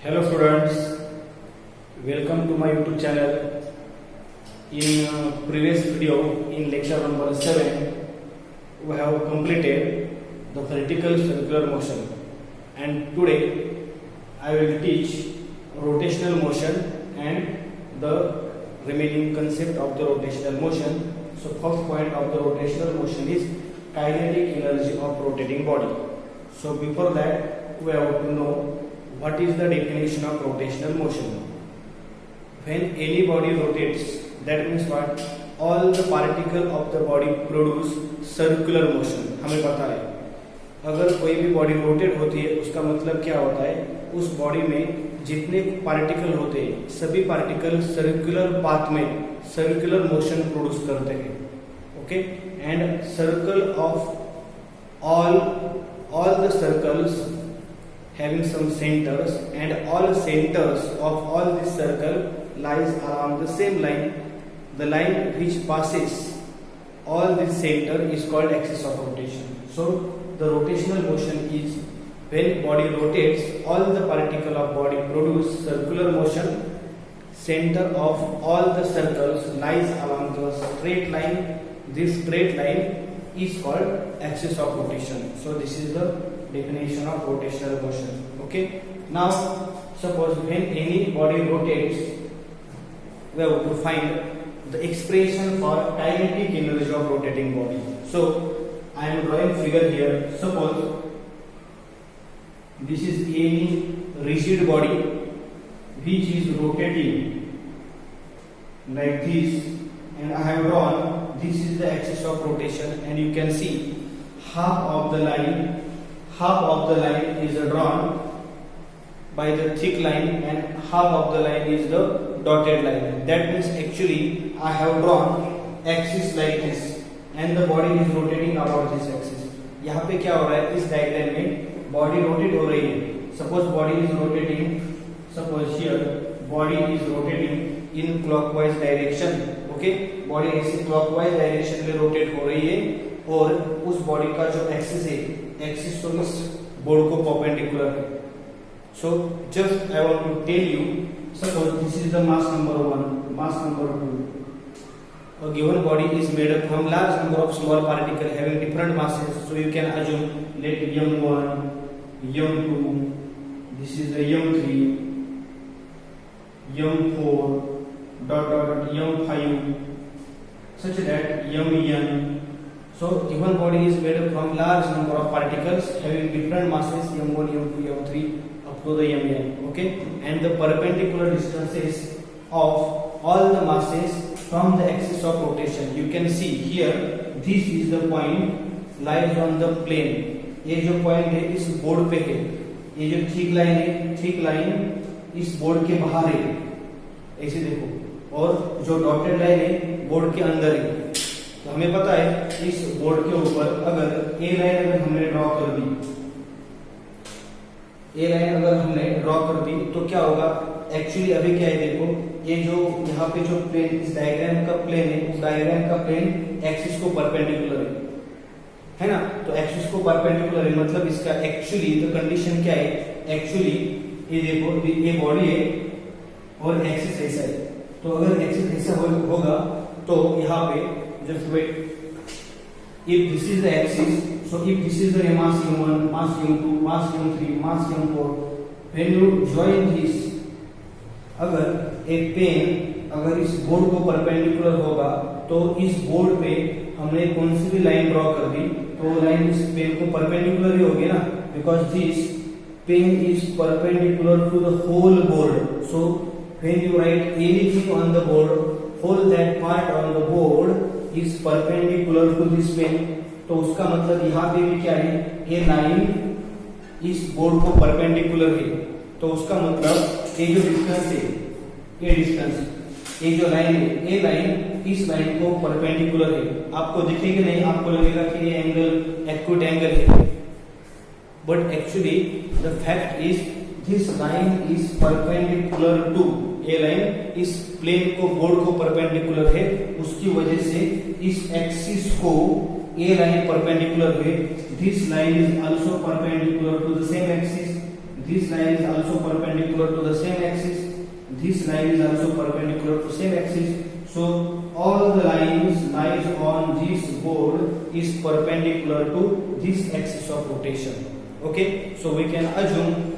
Hello students, welcome to my YouTube channel. In previous video, in lecture number 7, we have completed the vertical circular motion, and today I will teach rotational motion and the remaining concept of the rotational motion. So first point of the rotational motion is kinetic energy of rotating body. So before that, we have to know what is the definition of rotational motion. When any body rotates, that means what? All the particle of the body produce circular motion. हमें पता है अगर कोई भी body rotate होती है उसका मतलब क्या होता है, उस बॉडी में जितने पार्टिकल होते हैं सभी पार्टिकल सर्कुलर पाथ में सर्कुलर मोशन प्रोड्यूस करते हैं. Okay, and circle of all the circles having some centers, and all centers of all this circle lies along the same line. The line which passes all this center is called axis of rotation. So the rotational motion is when body rotates, all the particle of body produce circular motion. Center of all the circles lies along the straight line. This straight line is called axis of rotation. So this is the definition of rotational motion. Okay, now suppose when any body rotates, we have to find the expression for kinetic energy of rotating body. So I am drawing figure here. Suppose this is any rigid body which is rotating like this, and I have drawn this is the axis of rotation, and you can see half of the line is drawn by the thick line and half of the line is the dotted line. That means actually I have drawn axis like this and the body is rotating about this axis. यहाँ पे क्या हो रहा है, इस diagram में body rotate हो रही है. Suppose body is rotating, suppose here body is rotating in clockwise direction. Okay, body ऐसे क्लॉकवाइज डायरेक्शन में रोटेट हो रही है और उस बॉडी का जो एक्सिस है, एक्सिस तो इस बोर्ड को परपेंडिकुलर है. So just I want to tell you, suppose this is the mass number 1, mass number 2. A given body is made up from large number of small particles having different masses. So you can assume let m1, m2, this is the m3, m4, m5, such that mn. So given body is made up from large number of particles having different masses m1, m2, m3 up to the mn. Okay, and the perpendicular distances of all the masses from the axis of rotation. You can see here this is the point lies on the plane. ये जो point है इस board पे है, ये जो thick line है, thick line इस बोर्ड के बाहर है ऐसे देखो, और जो डॉटेड लाइन है बोर्ड के अंदर है. तो हमें पता है इस बोर्ड के ऊपर अगर ए लाइन अगर हमने ड्रॉ कर दी, ए लाइन अगर हमने ड्रॉ कर दी तो क्या होगा, एक्चुअली अभी क्या है देखो, ये जो यहाँ पे जो प्लेन इस डायग्राम का प्लेन है, उस डायग्राम का प्लेन एक्सिस को परपेंडिकुलर है ना. तो एक्सिस को परपेंडिकुलर है मतलब इसका एक्चुअली द कंडीशन क्या है, एक्चुअली ये देखो ये बॉडी है और एक्सिस ऐसा है. तो अगर एक्सिस ऐसा होगा तो यहाँ पे just wait, if this is the axis, so if this is the mass m1, mass m2, mass m3, mass m4, when you join this, अगर एक पेन अगर इस बोर्ड को परपेंडिकुलर होगा तो इस बोर्ड पे हमने कौन सी भी लाइन ड्रॉ कर दी तो लाइन इस पेन को परपेंडिकुलर ही होगी ना, because this pen is perpendicular to the whole board. So when you write anything on the board, whole that part on the board is perpendicular to this pen. तो उसका मतलब यहाँ पे भी क्या है, ये लाइन इस बोर्ड को परपेंडिकुलर है. तो उसका मतलब ये जो डिस्टेंस है, ये डिस्टेंस, ये जो लाइन है, ये लाइन इस लाइन को परपेंडिकुलर है. आपको दिखेगी नहीं, आपको लगेगा कि ये एंगल एक्यूट एंगल है, but actually the fact is this line is perpendicular to, ये लाइन इस प्लेन को बोर्ड को परपेंडिकुलर है, उसकी वजह से इस एक्सिस को ये लाइन परपेंडिकुलर है. This line is also perpendicular to the same axis. this line is also perpendicular to the same axis, this line is also perpendicular to same axis. So all the lines lies on this board is perpendicular to this axis of rotation. Okay, so we can assume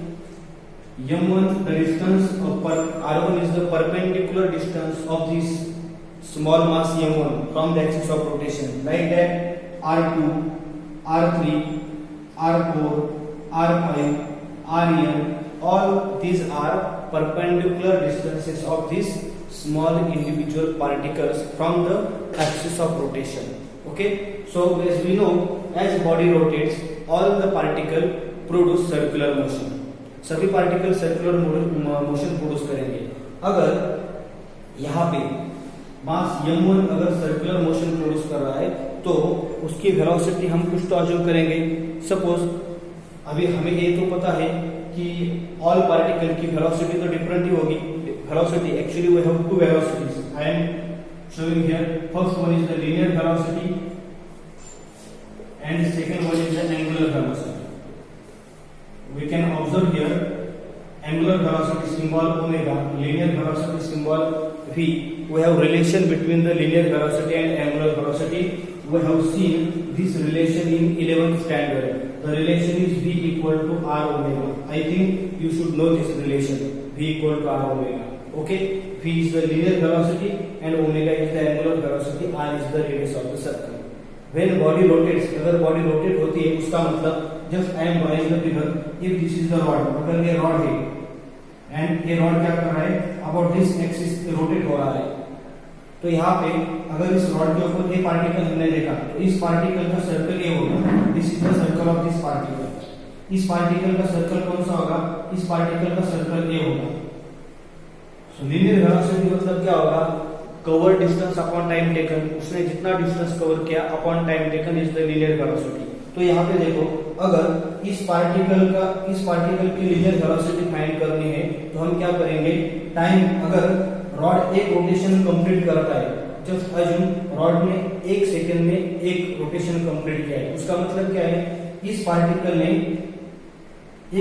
m1, the distance of r1 is the perpendicular distance of this small mass m1 from the axis of rotation. Like that, r2, r3, r4, r5, rn, all these are perpendicular distances of these small individual particles from the axis of rotation. Okay, so as we know, as body rotates, all the particle produce circular motion. सभी particle circular motion produce करेंगे. अगर यहाँ पे मास m1 अगर circular motion produce कर रहा है तो उसकी वेलोसिटी हम कुछ तो अज्यूम करेंगे. सपोज अभी हमें ये तो पता है कि ऑल पार्टिकल की वेलोसिटी तो डिफरेंट ही होगी. Velocity actually we have two velocities. I am showing here. First one is the linear velocity and second one is the angular velocity. We can observe here angular velocity symbol omega, linear velocity symbol v. We have relation between the linear velocity and angular velocity. We have seen this relation in 11th standard. The relation is v equal to r omega. I think you should know this relation, v equal to r omega. Okay, v is the linear velocity and omega is the angular velocity. R is the radius of the circle. When body rotates, अगर body rotate होती है उसका मतलब just I am drawing the figure. If this is the rod, अगर ये rod है and ये rod क्या कर रहा है, about this axis रोटेट हो रहा है, तो यहाँ पे अगर इस rod के ऊपर ये पार्टिकल हमने देखा तो इस पार्टिकल का सर्कल ये होगा. This is the circle of this particle. इस पार्टिकल का सर्कल कौन सा होगा? इस पार्टिकल का सर्कल ये होगा. सो लीनियर वेलोसिटी मतलब क्या होगा? Cover distance upon time taken. उसने जितना डिस्टेंस कवर किया upon time taken is the linear velocity. तो यहाँ पे देखो, अगर इस पार्टिकल की लीनियर वेलोसिटी फाइंड करनी है तो हम क्या करेंगे? टाइम, अगर रॉड एक रोटेशन कंप्लीट करता है, जस्ट अज्यूम रॉड ने 1 सेकंड में एक रोटेशन कंप्लीट किया है, उसका मतलब क्या है? इस पार्टिकल ने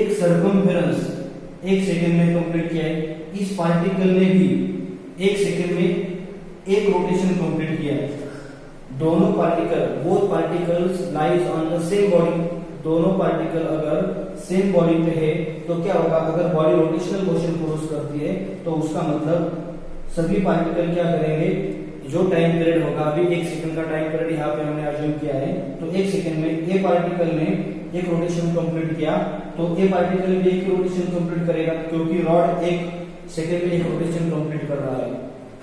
एक सर्कमफेरेंस 1 सेकंड में कंप्लीट किया है, इस पार्टिकल ने भी 1 सेकंड में एक रोटेशन कंप्लीट किया है. दोनों particle, both particles lies on the same body. दोनों पार्टिकल अगर सेम बॉडी पे है तो क्या होगा? अगर बॉडी रोटेशनल मोशन प्रोड्यूस करती है तो उसका मतलब सभी पार्टिकल क्या करेंगे? जो टाइम पीरियड होगा, अभी 1 सेकंड का टाइम पीरियड यहाँ पे हमने अज्यूम किया है, तो 1 सेकंड में ये पार्टिकल ने एक रोटेशन कंप्लीट किया तो ये पार्टिकल भी एक रोटेशन कंप्लीट करेगा, क्योंकि रॉड 1 सेकंड में एक रोटेशन कंप्लीट कर रहा है.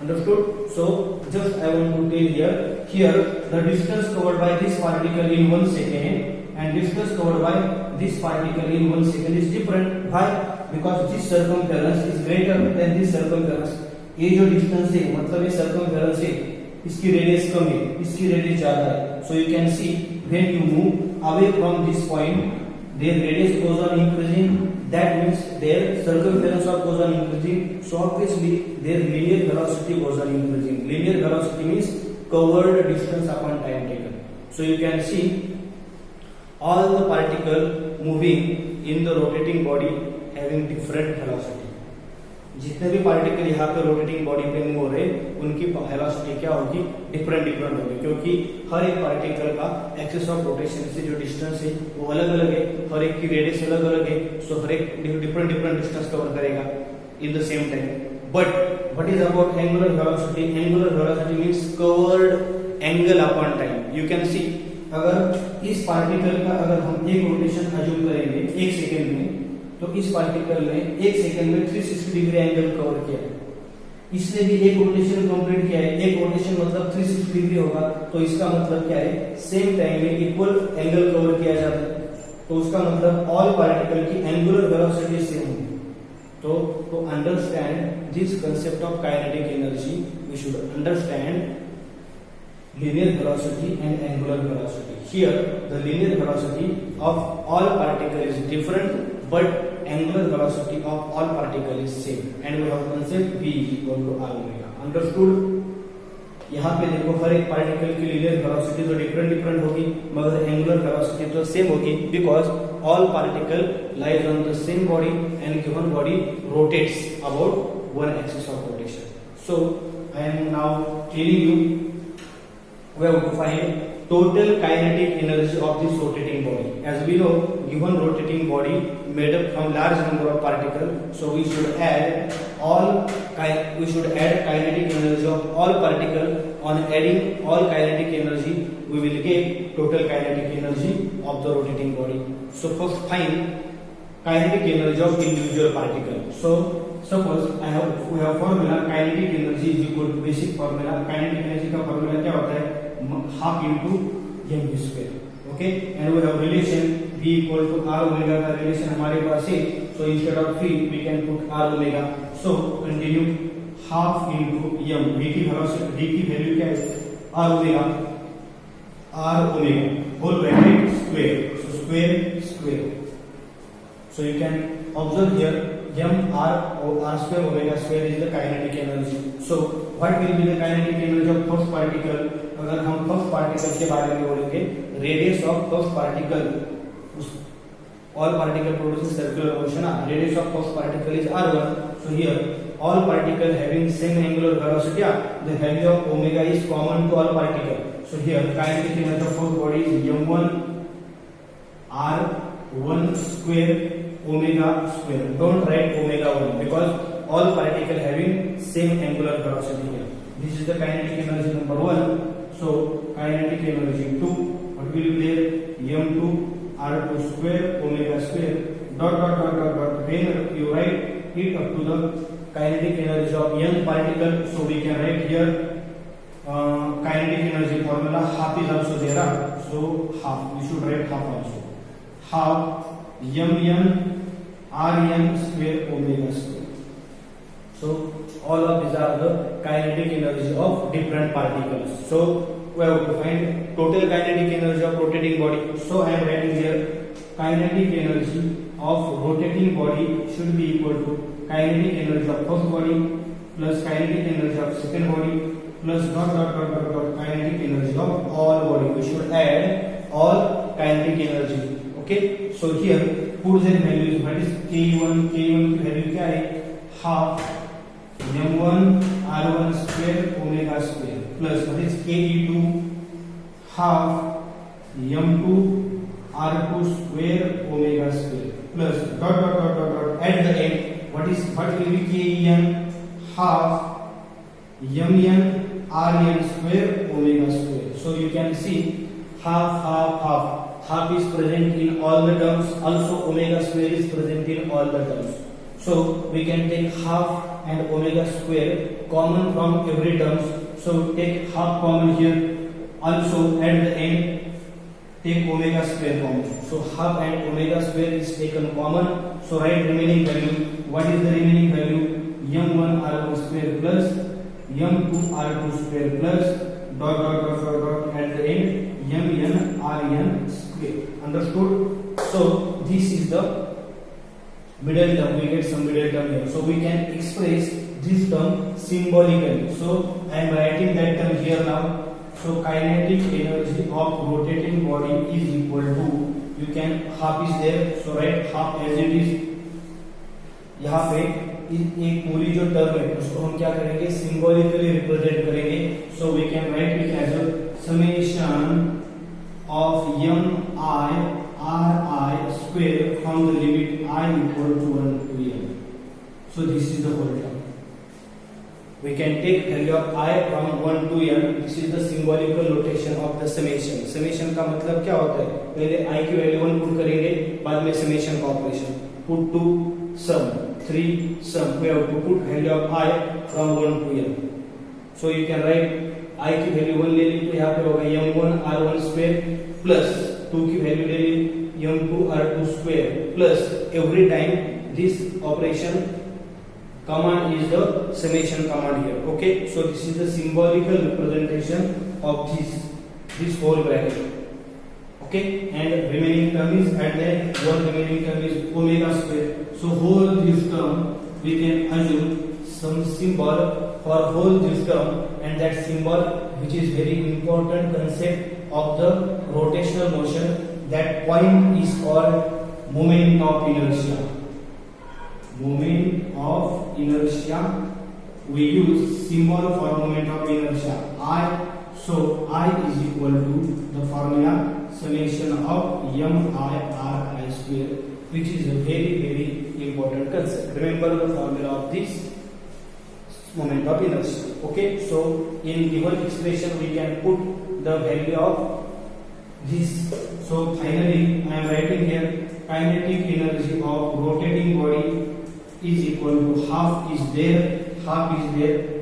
Understood? So just I want to tell here the distance covered by this particle in 1 second and distance covered by this particle in 1 second is different. Why? Because this circumference is greater than this circumference. ये जो distance है मतलब ये circumference है, इसकी radius कम है, इसकी radius ज्यादा है. So you can see when you move away from this point, their radius goes on increasing. That means their circumference goes on increasing. So obviously their linear velocity goes on increasing. Linear velocity means covered distance upon time taken. So you can see all the particle moving in the rotating body having different velocity. जितने भी particle यहाँ पे rotating body पे move हो रहे उनकी velocity क्या होगी? डिफरेंट होगी, क्योंकि हर एक पार्टिकल का एक्सिस ऑफ रोटेशन से जो डिस्टेंस है वो अलग अलग है, हर एक की रेडियस अलग अलग है. सो हर एक डिफरेंट डिस्टेंस कवर करेगा in the same time. But what is about angular velocity? Angular velocity means covered angle upon time. You can सी, अगर इस पार्टिकल का अगर हम एक रोटेशन अज्यूम करेंगे 1 सेकंड में, तो इस पार्टिकल ने 1 सेकंड में 360 डिग्री एंगल कवर किया है. इसने भी एक रोटेशन कंप्लीट किया है. एक रोटेशन मतलब 360 डिग्री होगा, तो इसका मतलब क्या है? सेम टाइम में इक्वल एंगल कवर किया जाता है, तो उसका मतलब ऑल पार्टिकल की एंगुलर वेलोसिटी सेम होगी. तो understand this concept of kinetic energy we should understand linear velocity and angular velocity. Here the linear velocity of all particle is different, but angular velocity of all particle is same, and we have concept v is equal to r omega. Understood? यहाँ पे देखो हर एक particle की linear velocity तो different होगी, मगर angular velocity तो same होगी, because all particle lies on the same body and given body rotates about one axis of rotation. So I am now telling you we have to find total kinetic energy of this rotating body. As we know, given rotating body made up from large number of particles, so we should add kinetic energy of all particles. On adding all kinetic energy, we will get total kinetic energy of the rotating body. So first find kinetic energy of individual particle. So suppose we have formula kinetic energy is equal to basic formula. Kinetic energy का formula क्या होता है? half into mv square. Okay, and we have relation v equal to r omega का relation हमारे पास है. So instead of v we can put r omega. So continue half into m. v की value क्या है? r omega whole bracket square. So square. So you can observe here m r square omega square is the kinetic energy. So what will be the kinetic energy of first particle? अगर हम first particle के बारे में बोलेंगे, radius of first particle, all particle produces circular motion. Radius of first particle is r1. So here all particle having same angular velocity, the value of omega is common to all particle. So here kinetic energy of first body is m1 r1 square omega square. Don't write omega 1 because all particle having same angular velocity here. This is the kinetic energy number 1. So kinetic energy 2, what will be there? m2 r2 square omega square dot. When you write it up to the kinetic energy of young particle, so we can write here kinetic energy formula half is also there. So half, we should write half also. Half mn rn square omega square. So all of these are the kinetic energy of different particles. So we have to find total kinetic energy of rotating body. So I am writing here kinetic energy of rotating body should be equal to kinetic energy of first body plus kinetic energy of second body plus dot kinetic energy of all body. We should add all kinetic energy. Okay, so here put their values. What is k1 की value क्या है? half m1 r1 square omega square plus what is ke2 half m2 r2 square omega square plus dot at the end what will be ken half mn rn square omega square. So you can see half is present in all the terms, also omega square is present in all the terms. So we can take half and omega square common from every terms. So take half common here, also at the end take omega square common. So half and omega square is taken common. So write remaining value. What is the remaining value? m1 r1 square plus m2 r2 square plus dot at the end mn rn square. Understood? So this is the middle term. We get some middle term here. So we can express this term symbolically. So I am writing that term here now. So kinetic energy of rotating body is equal to, you can half is there, so write half as it is. यहाँ पे एक पूरी जो term है उसको हम क्या करेंगे? सिंबॉलिकली रिप्रेजेंट करेंगे. So we can write it as a summation of m I r I square from the limit I equal to 1 to m. So this is the whole term. We can take value of I from 1 to m. This is the symbolical notation of the summation. Summation का मतलब क्या होता है? पहले I की value 1 put करेंगे, बाद में summation का operation. Put 2 sum, 3 sum. We have to put value of I from 1 to m. So you can write I की वैल्यू 1 ले ली तो यहाँ पे होगा m1 r1 square plus 2 की वैल्यू ले ली m2 r2 square plus every time this operation command is the summation command here. Okay, so this is the symbolical representation of this whole bracket. Okay, and remaining term is at the end, one remaining term is omega square. So whole this term we can assume some symbol for whole this term, and that symbol which is very important concept of the rotational motion, that point is called moment of inertia. Moment of inertia, we use symbol for moment of inertia I. So I is equal to the formula summation of m(I)r(I) square, which is a very important concept. Remember the formula of this moment of inertia. Okay, so in given expression we can put the value of this. So finally I am writing here kinetic energy of rotating body is equal to half is there.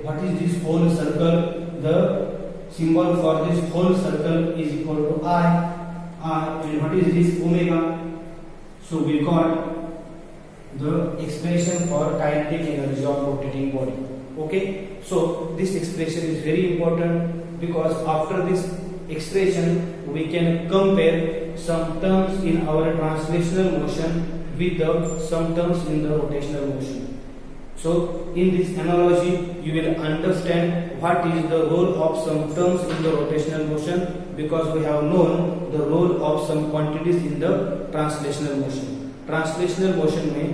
What is this whole circle? The symbol for this whole circle is equal to I, and what is this? Omega. So we got the expression for kinetic energy of rotating body. Okay, so this expression is very important, because after this expression we can compare some terms in our translational motion with some terms in the rotational motion. So in this analogy you will understand what is the role of some terms in the rotational motion, because we have known the role of some quantities in the translational motion. Translational motion में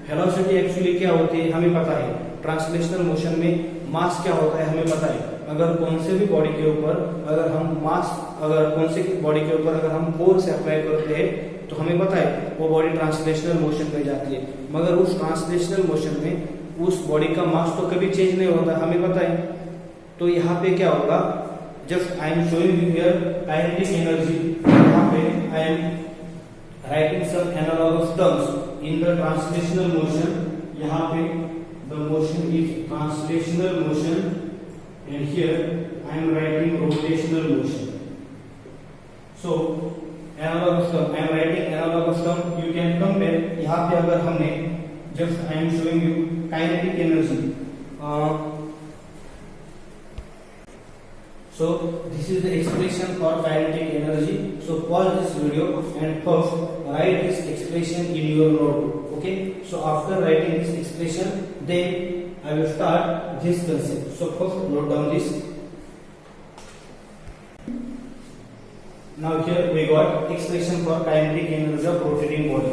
velocity actually क्या होती है हमें पता है, translational motion में मास क्या होता है हमें पता है। अगर कौन से भी बॉडी के ऊपर अगर हम फोर्स अप्लाई करते हैं तो हमें पता है वो बॉडी ट्रांसलेशनल मोशन में जाती है, मगर उस ट्रांसलेशनल मोशन में उस बॉडी का मास तो कभी चेंज नहीं होता, हमें पता है। तो यहाँ पे क्या होगा, just I am showing you here kinetic energy, यहाँ पे I M writing some analogous terms in the translational motion. यहाँ पे the motion is translational motion, and here I am writing rotational motion. So analogous term, I am writing analogous term. You can compare. यहाँ पे अगर हमने just I am showing you kinetic energy. So this is the expression for kinetic energy. So pause this video and first write this expression in your notebook. Okay. So after writing this expression, then I will start this concept. So first note down this. Now here we got expression for kinetic energy of rotating body.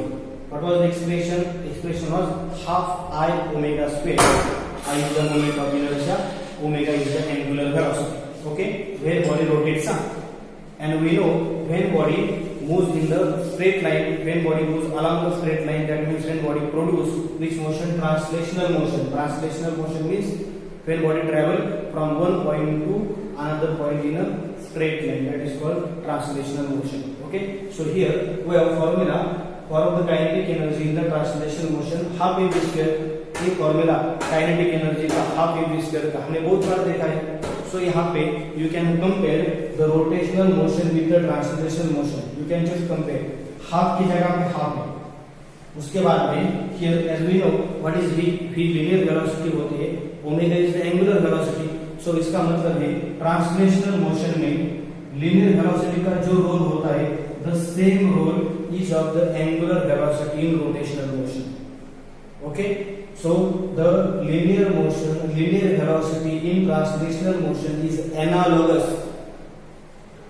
What was the expression? Expression was half I omega square. I is the moment of inertia, omega is the angular velocity. Okay, where body rotates, and we know when body moves in the straight line, when body moves along the straight line, that means when body produce which motion? Translational motion. Translational motion means when body travel from one point to another point in a straight line, that is called translational motion. Okay, so here we have formula for the kinetic energy in the translational motion, half mv square. ये formula kinetic energy का half mv square का हमने बहुत बार देखा है। So यहाँ पे you can compare the rotational motion with the translational motion. You can just compare, half की जगह पे हाफ है। उसके बाद में here as we know what is v linear velocity होती है, omega is the angular velocity. So इसका मतलब है ट्रांसलेशनल मोशन में लीनियर वेलोसिटी का जो रोल होता है, the same role is of the angular velocity in rotational motion. Okay, so the linear velocity in translational motion is analogous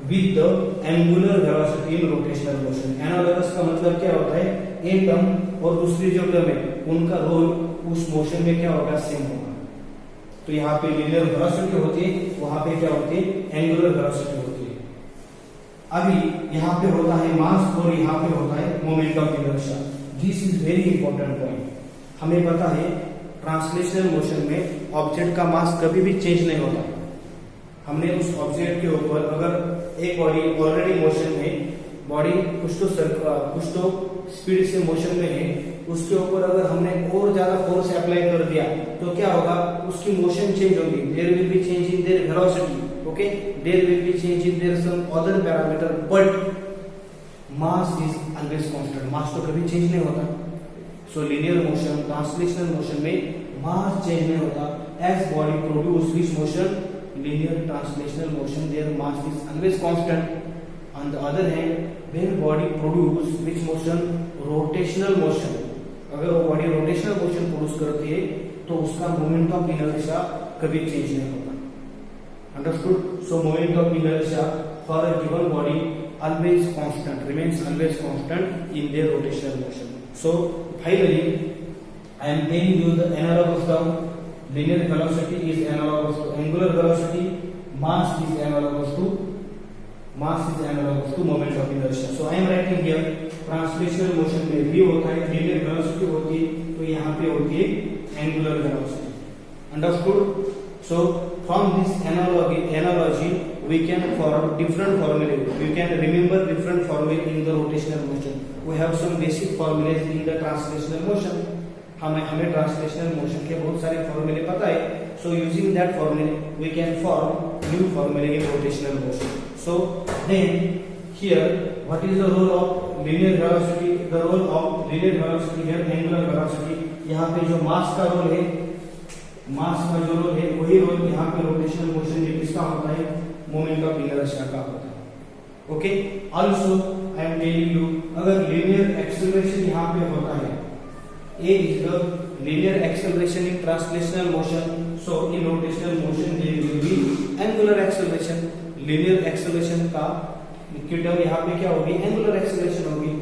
with the angular velocity in rotational motion. Analogous का मतलब क्या होता है, एक टर्म और दूसरी जो टर्म है उनका रोल उस मोशन में क्या होगा, सेम होगा। तो यहाँ पे linear velocity होती है, वहां पे क्या होती है, angular velocity होती है। अभी यहाँ पे होता है मास और यहाँ पे होता है moment of inertia. This is very important point. हमें पता है ट्रांसलेशनल मोशन में ऑब्जेक्ट का मास कभी भी चेंज नहीं होता। हमने उस ऑब्जेक्ट के ऊपर अगर एक बॉडी ऑलरेडी मोशन में, बॉडी कुछ तो स्पीड से मोशन में है, उसके ऊपर अगर हमने और ज्यादा फोर्स अप्लाई कर दिया तो क्या होगा, उसकी मोशन चेंज होगी। There will be change in their velocity, okay, there will be change in their some other parameter, but mass is always constant. Mass तो कभी चेंज नहीं होता। So linear motion, translational motion में mass change नहीं होता। As body produce which motion, linear translational motion, there mass is always constant. On the other hand when body produce which motion, rotational motion, अगर वो body rotational motion produce करती है तो उसका moment of inertia कभी change नहीं होता। Understood? So moment of inertia for a given body always constant, remains always constant in their rotational motion. So finally I am telling you the analogous term. Linear velocity is analogous to angular velocity. Mass is analogous to moment of inertia. So I am writing here translational motion में v होता है, linear velocity होती है, तो यहाँ पे होती है angular velocity. Understood? So from this analogy we can form different formulae. We can remember different formulae in the rotational motion. We have some basic formulas in the translational motion. हमें translational motion के बहुत सारे फॉर्मूले पता है. So using that formula we can form new formula in rotational motion. So then here what is the role of linear velocity? The role of linear velocity here angular velocity. यहाँ पे जो मास का रोल है, वही role यहाँ पे rotational motion में किसका होता है? मोमेंट ऑफ इनर्शिया का होता है. Okay. Also I am telling you अगर लिनियर एक्सेलरेशन यहाँ पे होता है, A is the linear acceleration in translational motion. So in rotational motion there will be angular acceleration. Linear acceleration का इक्विटम यहाँ पे क्या होगी? Angular acceleration होगी.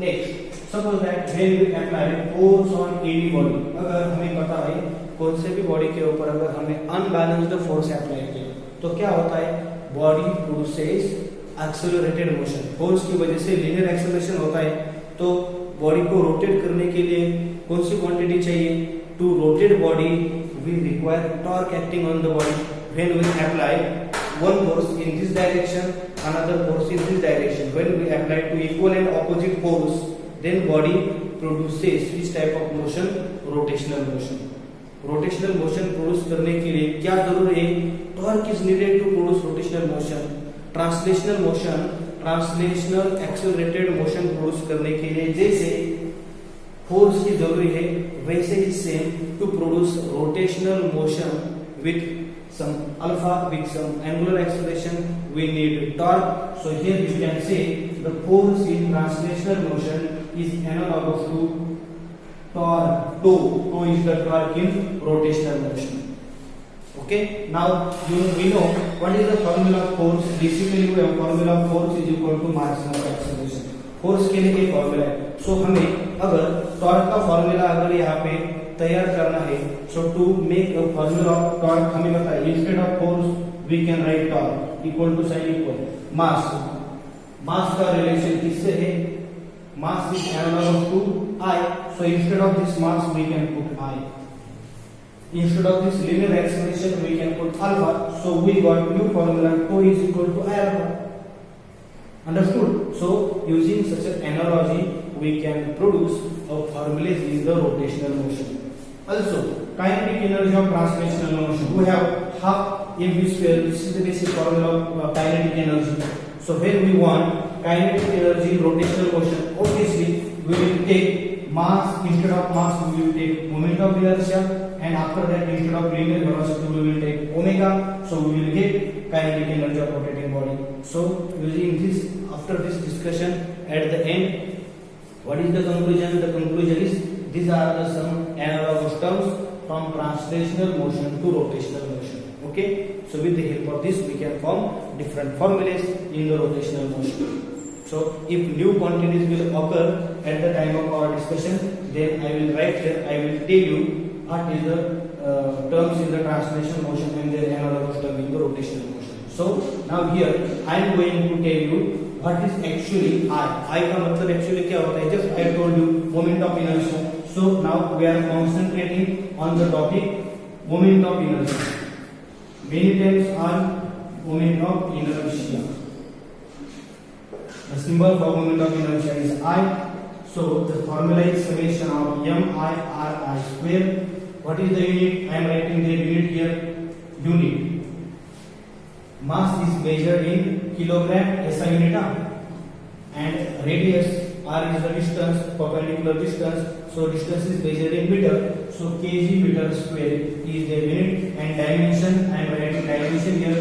Next, suppose that when we apply force on any body, अगर हमें पता है कौन से भी बॉडी के ऊपर अगर हमें अनबैलेंस्ड फोर्स अप्लाई किया तो क्या होता है? Body produces accelerated motion. Force की वजह से लिनियर एक्सेलरेशन होता है, तो बॉडी को रोटेट करने के लिए कौन सी क्वांटिटी चाहिए? To rotate body we require torque acting on the body. When we apply one force in this direction, another force in this direction, when we apply two equal and opposite force, then body produces this type of motion, rotational motion. Rotational motion produce करने के लिए क्या जरूरी है? Torque is needed to produce rotational motion. Translational motion, translational accelerated motion produce करने के लिए जैसे फोर्स की जरूरी है, वैसे ही same to produce rotational motion with some alpha with some angular acceleration we need torque. So here you can say the force in translational motion is analogous to torque. Tau is the torque in rotational motion. Okay, now we know what is the formula of force. Basically we have formula of force is equal to maximum acceleration. Force के लिए एक formula है. सो हमें अगर torque का formula अगर यहाँ पे तैयार करना है, so to make a formula of torque हमें पता है instead of force we can write torque equal to sine equal mass. Mass का रिलेशन किससे है? Mass is analogous to I. So instead of this mass we can put I. Instead of this linear acceleration we can put alpha. So we got new formula tau is equal to I alpha. Understood? So using such an analogy we can produce a formula in the rotational motion. Also kinetic energy of translational motion we have half mv square. This is the basic formula of kinetic energy. So when we want kinetic energy in rotational motion, obviously we will take mass. Instead of mass we will take moment of inertia, and after that instead of linear velocity we will take omega. So we will get kinetic energy of rotating body. So using this, after this discussion at the end, what is the conclusion? The conclusion is these are the some analogous terms from translational motion to rotational motion. Okay, so with the help of this we can form different formulas in the rotational motion. So if new quantities will occur at the time of our discussion, then I will write here, I will tell you what is the terms in the translation motion and their analogous term in the rotational motion. So now here I am going to tell you what is actually I. I का मतलब actually क्या होता है? Just I told you moment of inertia. So now we are concentrating on the topic moment of inertia. Many times on moment of inertia. The symbol for moment of inertia is I. So the formula is summation of m(i)r(i) square. What is the unit? I am writing the unit here. Unit. Mass is measured in kilogram, SI unit, and radius r is the distance, perpendicular distance. So distance is measured in meter. So kg meter square is the unit, and dimension I am writing dimension here.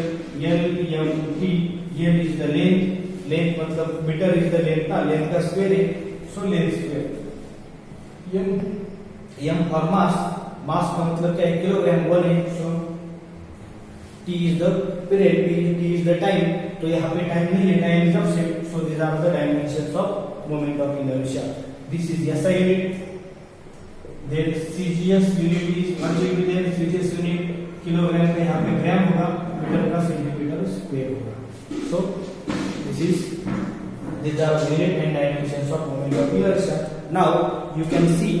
L m t. L is the length. Length मतलब meter is the length ना, length का square है. So length square. m for mass. मास का मतलब क्या है? Kilogram 1 है. So T is the period, t is the time, तो यहाँ पे टाइम नहीं है, time is object, so these are the dimensions of moment of inertia. This is SI unit, then CGS unit is merged with their CGS unit, kilogram में यहाँ पे ग्राम होगा, metre का सेंटीमीटर स्क्वायर होगा. So these are unit and dimensions of moment of inertia. Now you can see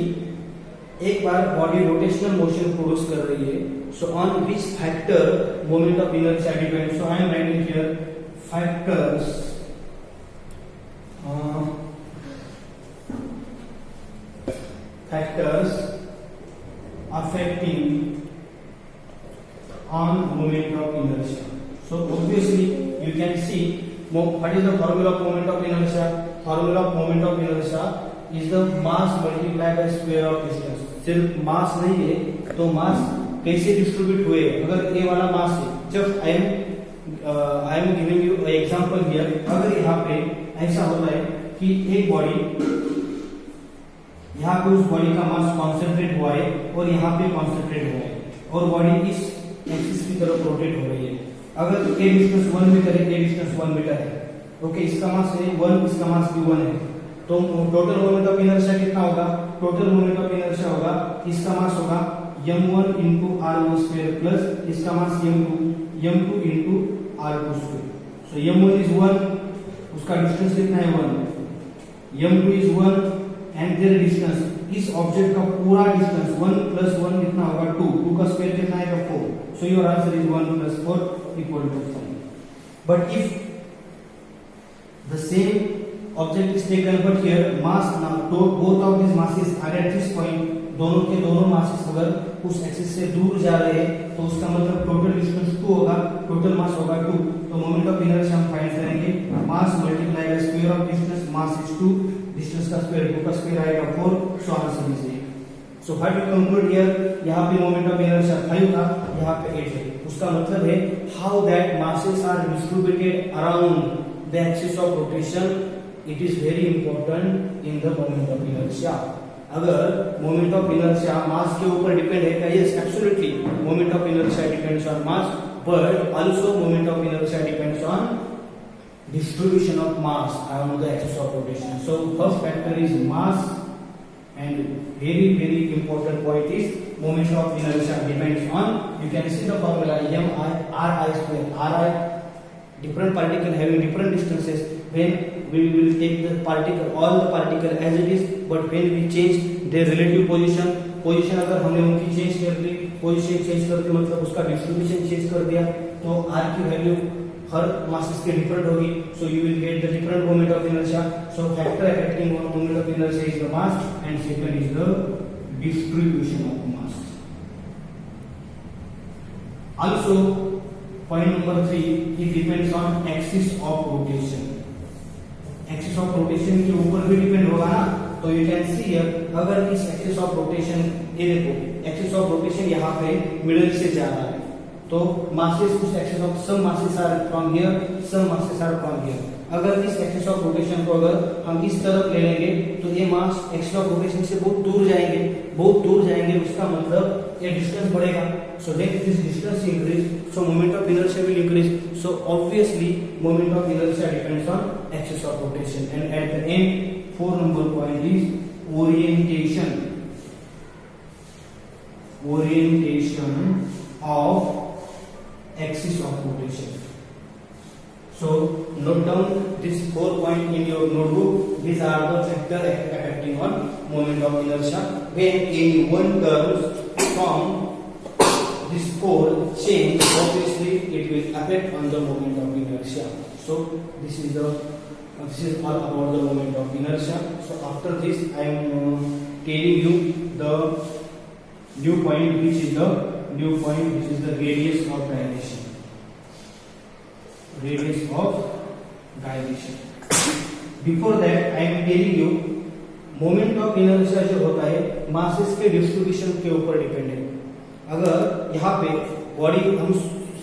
एक बार body rotational motion produce कर रही है, so on which factor moment of inertia depends. So I am writing here factors affecting on moment of inertia. So obviously you can see what is the formula of moment of inertia. Formula of moment of inertia is the mass multiplied by square of distance. सिर्फ मास नहीं है, तो मास कैसे distribute हुए, अगर ए वाला मास है, जब I am giving you example here, अगर यहाँ पे ऐसा होता है कि एक बॉडी, यहाँ पे उस बॉडी का मास कॉन्सेंट्रेट हुआ है और यहाँ पे कॉन्सेंट्रेट हुआ है और बॉडी इस एक्सिस की तरफ रोटेट हो रही है. अगर ए डिस्टेंस 1 मीटर है, ए डिस्टेंस 1 मीटर है, ओके, इसका मास है 1, इसका मास भी 1 है, तो टोटल मोमेंट ऑफ इनर्शिया कितना होगा? टोटल मोमेंट ऑफ इनर्शिया होगा, इसका मास होगा m1 into r1 square plus इसका मास m2 into r2 square. So m1 is 1, उसका डिस्टेंस कितना है 1, m2 is 1 and their distance, इस ऑब्जेक्ट का पूरा डिस्टेंस 1 plus 1 कितना होगा 2, 2 का स्क्वायर कितना आएगा 4. So your answer is 1 plus 4 equal to 5. But if the same object is taken, but here mass, now both of these masses are at this point, दोनों के दोनों masses अगर उस एक्सिस से दूर जा रहे हैं, तो उसका मतलब टोटल डिस्टेंस 2 होगा, टोटल मास होगा 2, तो मोमेंट ऑफ इनर्शिया हम फाइंड करेंगे, मास multiply by square of distance, mass is 2, distance का स्क्वायर 2 का स्क्वायर आएगा 4, so answer is 8. So what you conclude here, यहाँ पे मोमेंट ऑफ इनर्शिया 5 था, यहाँ पे 8 है, उसका मतलब है how that masses are distributed around the axis of rotation, it is very important in the moment of inertia. अगर मोमेंट ऑफ इनर्शिया मास के ऊपर डिपेंड है क्या? Yes, absolutely, moment of inertia depends on mass, but also moment of inertia depends on distribution of mass around the axis of rotation. So first factor is mass, and very important point is moment of inertia depends on, you can see the formula m(i)r(i) square. R(i), different particle having different distances, when we will take the particle, all the particle as it is, but when we change their relative position अगर हमने उनकी change कर दी, position change कर दी मतलब उसका distribution change कर दिया, तो r की वैल्यू हर मासेस के डिफरेंट होगी, so you will get the different moment of inertia. So factor affecting on moment of inertia is the mass, and second is the distribution of mass. Also point number 3, it depends on axis of rotation. Axis of rotation के ऊपर भी depend होगा ना, तो you can see here, अगर इस axis of rotation, ये देखो एक्सिस ऑफ रोटेशन यहाँ पे मिडिल से जा रहा है, तो मासेस उस axis of, some masses are from here, some masses are from here. अगर इस एक्सिस ऑफ रोटेशन को अगर हम इस तरफ ले लेंगे, तो ये मास एक्सिस ऑफ रोटेशन से बहुत दूर जाएंगे, उसका मतलब ये डिस्टेंस बढ़ेगा. So when this distance increase, so moment of inertia will increase. So obviously moment of inertia depends on axis of rotation. And at the end, 4 number point is orientation of axis of rotation. So note down this 4 point in your notebook. These are the factors affecting on moment of inertia. When any one turns from this 4 change, obviously it will affect on the moment of inertia. So this is all about the moment of inertia. So after this I am telling you the new point, which is the radius of gyration. Before that I am telling you moment of inertia जो होता है masses के distribution के ऊपर depend है. अगर यहाँ पे बॉडी हम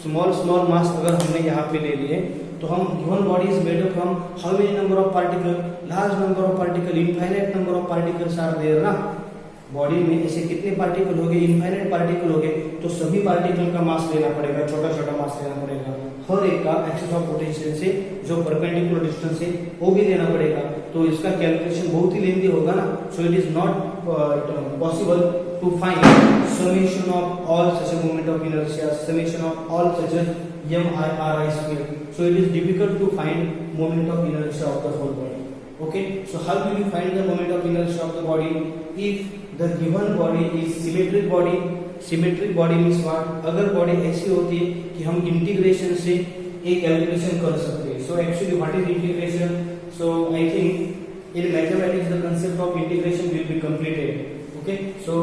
स्मॉल मास अगर हमने यहाँ पे ले लिए, तो हम given body is made up from how many number of particle, large number of particle, infinite number of particles are there ना. बॉडी में ऐसे कितने पार्टिकल हो गए, इनफाइनाइट पार्टिकल हो गए, तो सभी पार्टिकल का मास लेना पड़ेगा, छोटा मास लेना पड़ेगा. हर एक का एक्सिस ऑफ रोटेशन से जो परपेंडिकुलर डिस्टेंस है वो भी देना पड़ेगा, तो इसका कैलकुलेशन बहुत ही लेंथी होगा ना, so it is not possible to find summation of all such a moment of inertia, summation of all such a MIRI square. So it is difficult to find moment of inertia of the whole body. Okay, so how will you find the moment of inertia of the body? If the given body is symmetric body, symmetric body means what? अगर body ऐसी होती है कि हम integration से एक calculation कर सकते हैं, so actually what is integration? So I think in mathematics the concept of integration will be completed. Okay, so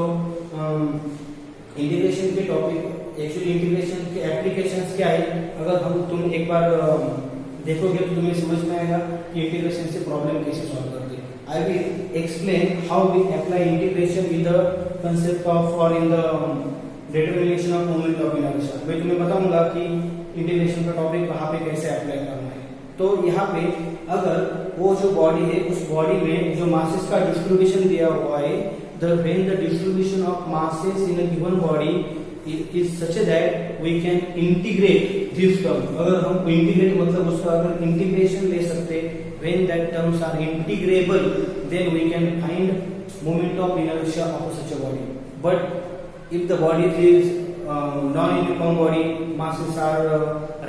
integration के टॉपिक, एक्चुअली इंटीग्रेशन के एप्लीकेशंस क्या है, अगर तुम एक बार देखोगे तो तुम्हें समझ में आएगा कि इंटीग्रेशन से प्रॉब्लम कैसे सॉल्व करते हैं. I will explain how we apply integration in the concept of और in the determination of moment of inertia. मैं तुम्हें बताऊंगा कि इंटीग्रेशन का टॉपिक कहाँ पे कैसे अप्लाई करना है. तो यहाँ पे अगर वो जो बॉडी है उस बॉडी में जो मासेस का डिस्ट्रीब्यूशन दिया हुआ है, when the distribution of masses in a given body is such that we can integrate this term. अगर हम integrate मतलब उसका अगर integration ले सकते, when that terms are integrable, then we can find moment of inertia of such a body. But if the body is non-uniform body, masses are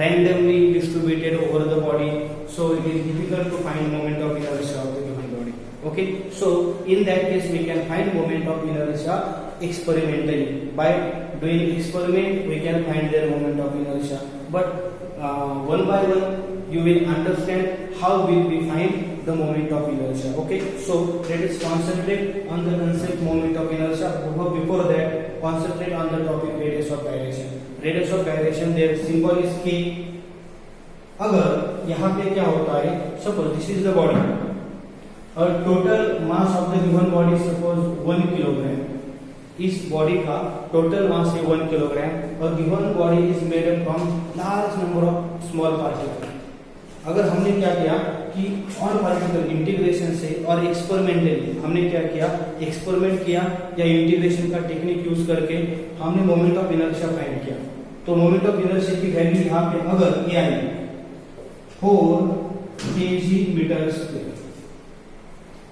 randomly distributed over the body, so it is difficult to find moment of inertia of the given body. Okay, so in that case we can find moment of inertia experimentally. By doing experiment we can find their moment of inertia, but one by one you will understand how will we find the moment of inertia. Okay, so let us concentrate on the concept moment of inertia. Before that, concentrate on the topic radius of gyration. Radius of gyration, their symbol is K. अगर यहाँ पे क्या होता है, suppose this is the body और total mass of the given body suppose 1 kilogram, इस body का total mass है 1 किलोग्राम और given body is made up from large number of small particle. अगर हमने क्या किया कि ऑन पार्टिकल इंटीग्रेशन से और एक्सपेरिमेंटली हमने क्या किया, एक्सपेरिमेंट किया या इंटीग्रेशन का टेक्निक यूज करके हमने मोमेंट ऑफ इनर्शिया फाइंड किया. तो मोमेंट ऑफ इनर्शिया की वैल्यू यहाँ पे अगर ये आई 4 kg मीटर स्क्वायर,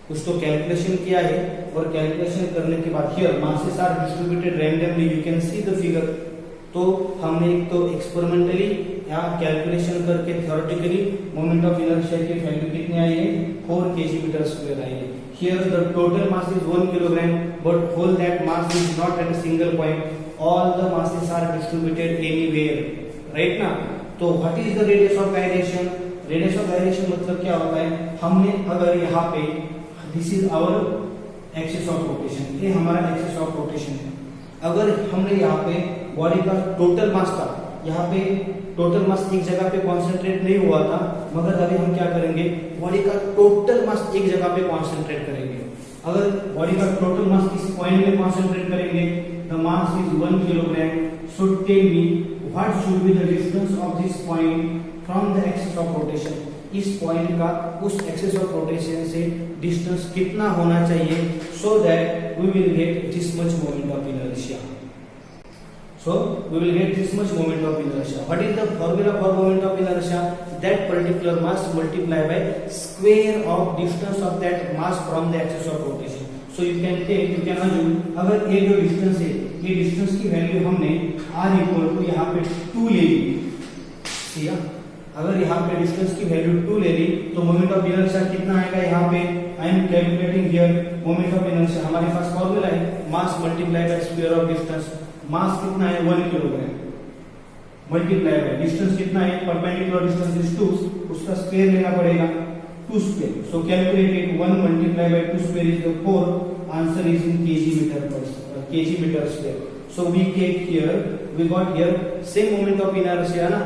कुछ तो कैलकुलेशन किया है और कैलकुलेशन करने के बाद here masses are distributed randomly, you can see the figure. तो हमने एक तो एक्सपेरिमेंटली या कैलकुलेशन करके थ्योरेटिकली मोमेंट ऑफ इनर्शिया की वैल्यू कितनी आई है, 4 kg मीटर स्क्वायर आई है. Here the total mass is 1 kilogram but whole that mass is not at a single point, all the masses are distributed anywhere, right ना. तो what is the radius of gyration? Radius of gyration मतलब क्या होता है, हमने अगर यहाँ पे this is our axis of rotation, ये हमारा एक्सिस ऑफ रोटेशन है. अगर हमने यहाँ पे बॉडी का टोटल मास था, यहाँ पे टोटल मास एक जगह पे कॉन्सेंट्रेट नहीं हुआ था, मगर अभी हम क्या करेंगे, बॉडी का टोटल मास एक जगह पे कॉन्सेंट्रेट करेंगे. अगर बॉडी का टोटल मास इस पॉइंट में कॉन्सेंट्रेट करेंगे, the mass is 1 kilogram, so tell me what should be the distance of this point from the axis of rotation. इस पॉइंट का उस एक्सिस ऑफ रोटेशन से डिस्टेंस कितना होना चाहिए, so that we will get this much moment of inertia. So we will get this much moment of inertia. What is the formula for moment of inertia? That particular mass multiplied by square of distance of that mass from the axis of rotation. So you can take, you can assume, अगर ये जो distance है, ये distance की value हमने r equal to यहाँ पे 2 ले ली. ठीक है, अगर यहाँ पे डिस्टेंस की वैल्यू 2 ले ली तो मोमेंट ऑफ इनर्शिया कितना आएगा. यहाँ पे I am calculating here moment of inertia. हमारे पास फॉर्मूला है mass multiply by square of distance. Mass कितना है 1 किलोग्राम मल्टीप्लाई बाय डिस्टेंस कितना है, परपेंडिकुलर डिस्टेंस इज 2, उसका स्क्वायर लेना पड़ेगा 2 square. So calculated 1 multiply by 2 square is 4. Answer is in kg metre square. So we get here, we got here same moment of inertia ना.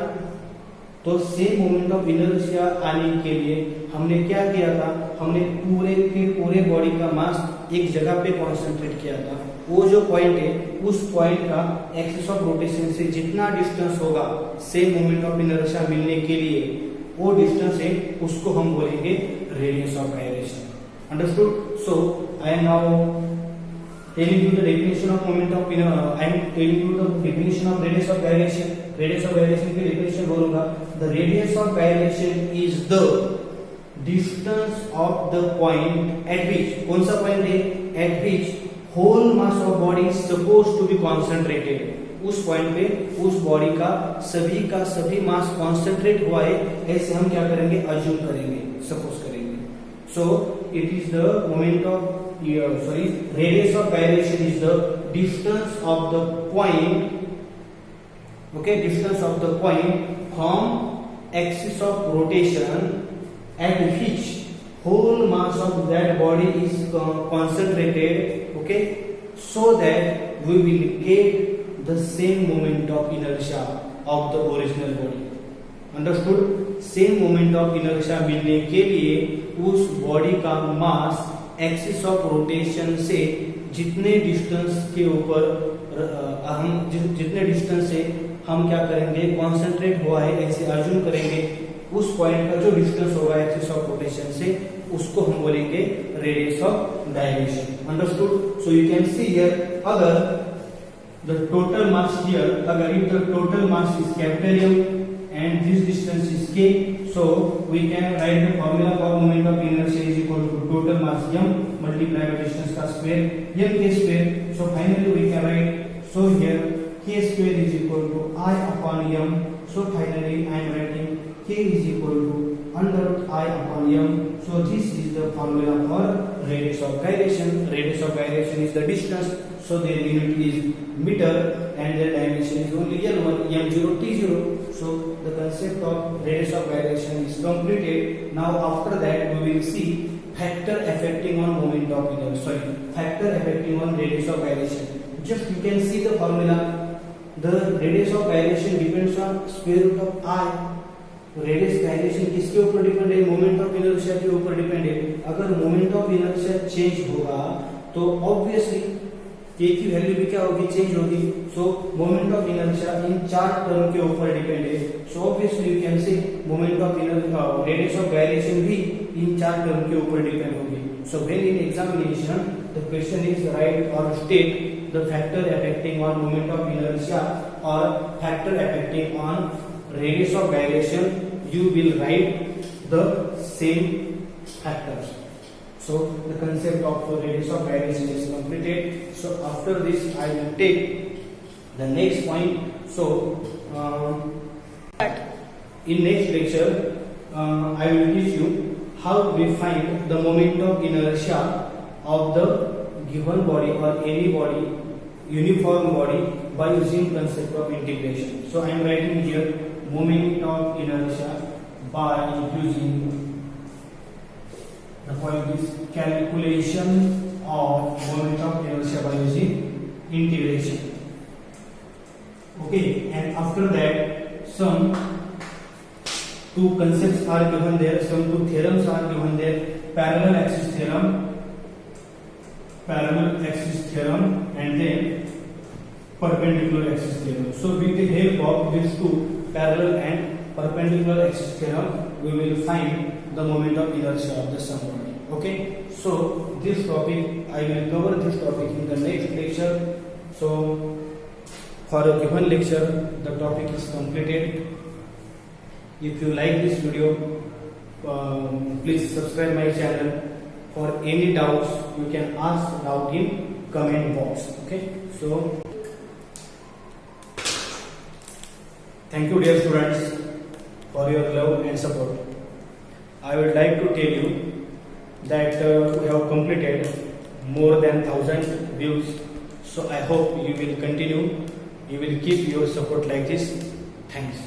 तो same moment of inertia आने के लिए हमने क्या किया था, हमने पूरे के पूरे बॉडी का मास एक जगह पे कॉन्सेंट्रेट किया था. वो जो पॉइंट है उस पॉइंट का एक्सिस ऑफ रोटेशन से जितना डिस्टेंस होगा सेम मोमेंट ऑफ इनर्शिया मिलने के लिए, वो डिस्टेंस है उसको हम बोलेंगे radius of gyration. Understood? So I am now telling you the definition of moment of I am telling you the definition of radius of gyration. Radius of gyration की definition बोलूंगा. the radius of gyration is the distance of the point at which, कौन सा point है, at which whole mass of body is supposed to be concentrated, उस point पे उस body का सभी मास कॉन्सेंट्रेट हुआ है, ऐसे हम क्या करेंगे, अज्यूम करेंगे, सपोज करेंगे. सो it is the moment of radius of gyration is the distance of the point, okay, distance of the point from axis of rotation at which whole mass of that body is concentrated, okay, so that we will get the same moment of inertia of the original body. Understood? same moment of inertia मिलने के लिए उस body का मास axis of rotation से जितने distance के ऊपर जितने डिस्टेंस से हम क्या करेंगे, कॉन्सेंट्रेट हुआ है, ऐसे अज्यूम करेंगे, उस पॉइंट का जो डिस्टेंस होगा एक्सिस ऑफ रोटेशन से, उसको हम बोलेंगे radius of gyration. Understood? So you can see here, अगर the total mass here, अगर if the total mass is capital M and this distance is k, so we can write the formula for moment of inertia is equal to total mass m multiply by distance का square m k square. So finally we can write, so here k square is equal to I upon m. So finally I am writing k is equal to under root I upon m. So this is the formula for radius of gyration. Radius of gyration is the distance, so their unit is meter and their dimension is only L1, M0, T0. So the concept of radius of gyration is completed. Now after that we will see factor affecting on moment of inertia. Factor affecting on radius of gyration. Just you can see the formula. The radius of gyration depends on square root of I. Radius gyration किसके ऊपर depend है, moment of inertia के ऊपर depend है. अगर moment of inertia change होगा तो obviously के की वैल्यू भी क्या होगी, चेंज होगी. सो मोमेंट ऑफ इनर्शिया इन चार टर्म के ऊपर डिपेंड है. So obviously you can say moment of inertia, radius of gyration भी इन चार टर्म के ऊपर डिपेंड होगी. So when in examination the question is write और state the factor affecting on moment of inertia और factor affecting on radius of gyration, you will write the same factors. So the concept of radius of gyration is completed. So after this I will take the next point. So in next lecture I will teach you how we find the moment of inertia of the given body or any body, uniform body, by using concept of integration. So I am writing here moment of inertia by using the point is calculation of moment of inertia by using integration. Okay, and after that some two concepts are given there, some two theorems are given there, parallel axis theorem and then perpendicular axis theorem. So with the help of these two, parallel and perpendicular axis theorem, we will find the moment of inertia of the some body. Okay, so this topic I will cover this topic in the next lecture. So for a given lecture the topic is completed. If you like this video, please subscribe my channel. For any doubts you can ask doubt in comment box. Okay, so thank you dear students for your love and support. I would like to tell you that we have completed more than 1000 views. So I hope you will continue, you will keep your support like this. Thanks.